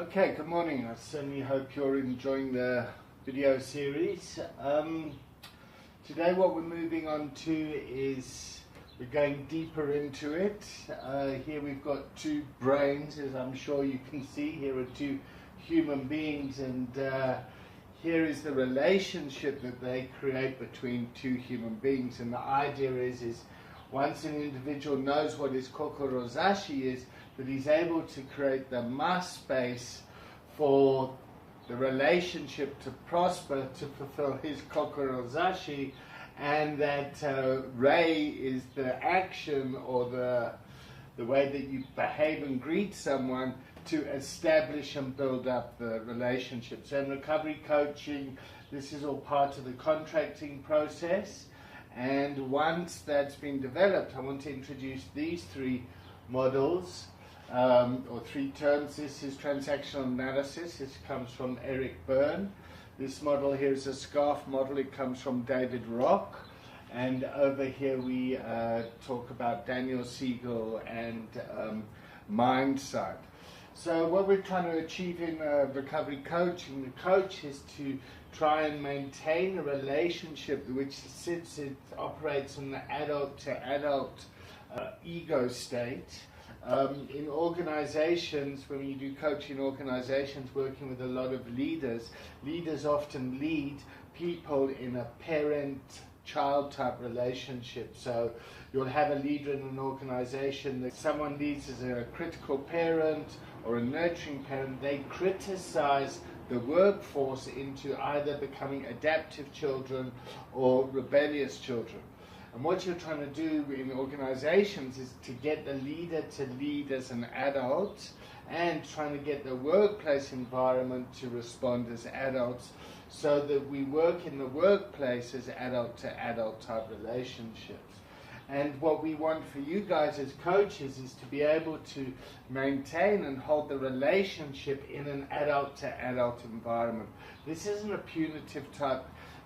Okay, good morning. I certainly hope you're enjoying the video series. Today what we're moving on to is we're going deeper into it. Here we've got two brains, as I'm sure you can see. Here are two human beings, and here is the relationship that they create between two human beings. And the idea is once an individual knows what his Kokorozashi is, that he's able to create the mass space for the relationship to prosper, to fulfill his Kokorozashi, and that Rei is the action or the way that you behave and greet someone to establish and build up the relationship. So in recovery coaching, this is all part of the contracting process. And once that's been developed, I want to introduce these three models, or three terms. This is transactional analysis. This comes from Eric Berne. This model here is a scarf model. It comes from David Rock. And over here we talk about Daniel Siegel and Mindsight. So what we're trying to achieve in recovery coaching, the coach is to try and maintain a relationship which operates in the adult to adult ego state. In organizations, when you do coaching in organizations working with a lot of leaders, leaders often lead people in a parent-child type relationship. So you'll have a leader in an organization that someone leads as a critical parent or a nurturing parent. They criticize the workforce into either becoming adaptive children or rebellious children. And what you're trying to do in organizations is to get the leader to lead as an adult and trying to get the workplace environment to respond as adults, so that we work in the workplace as adult to adult type relationships. And what we want for you guys as coaches is to be able to maintain and hold the relationship in an adult to adult environment. This isn't a punitive type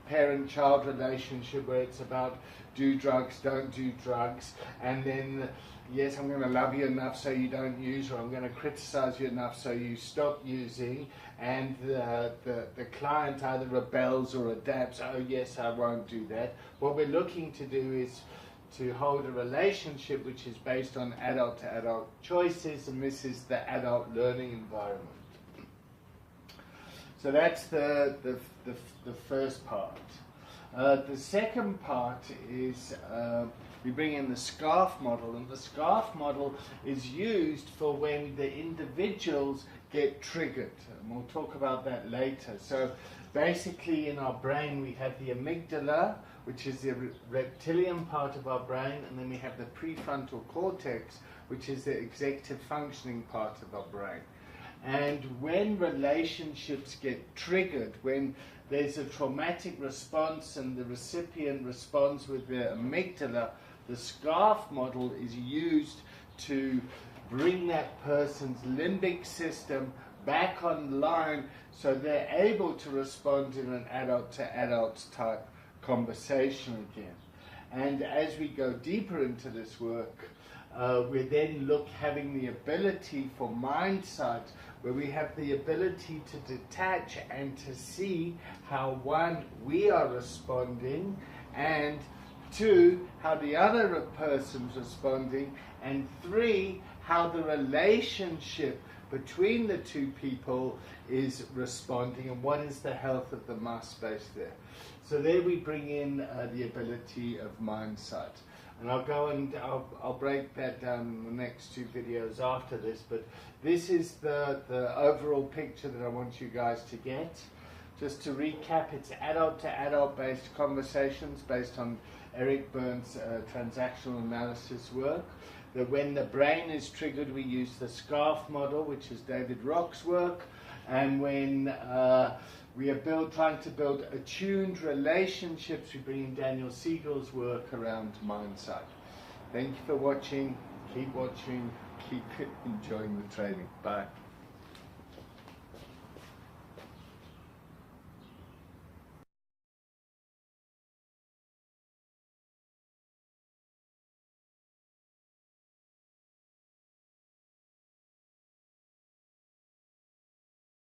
parent-child relationship where it's about do drugs, don't do drugs, and then yes, I'm going to love you enough so you don't use, or I'm going to criticize you enough so you stop using, and the client either rebels or adapts. Oh yes, I won't do that. What we're looking to do is to hold a relationship which is based on adult to adult choices, and this is the adult learning environment. So that's the first part. The second part is we bring in the scarf model, and the scarf model is used for when the individuals get triggered, and we'll talk about that later. So basically in our brain we have the amygdala, which is the reptilian part of our brain, and then we have the prefrontal cortex, which is the executive functioning part of our brain. And when relationships get triggered, when there's a traumatic response and the recipient responds with the amygdala, the scarf model is used to bring that person's limbic system back online so they're able to respond in an adult to adult type conversation again. And as we go deeper into this work, we're then having the ability for mindsight, where we have the ability to detach and to see how, one, we are responding, and two, how the other person's responding, and three, how the relationship between the two people is responding, and what is the health of the mass space there. So there we bring in the ability of mindsight. And I'll go and I'll break that down in the next two videos after this, but this is the overall picture that I want you guys to get. Just to recap, it's adult to adult based conversations based on Eric Berne's transactional analysis work. That when the brain is triggered, we use the scarf model, which is David Rock's work, and when we are trying to build attuned relationships, we bring in Daniel Siegel's work around mindsight. Thank you for watching. Keep watching. Keep enjoying the training. Bye.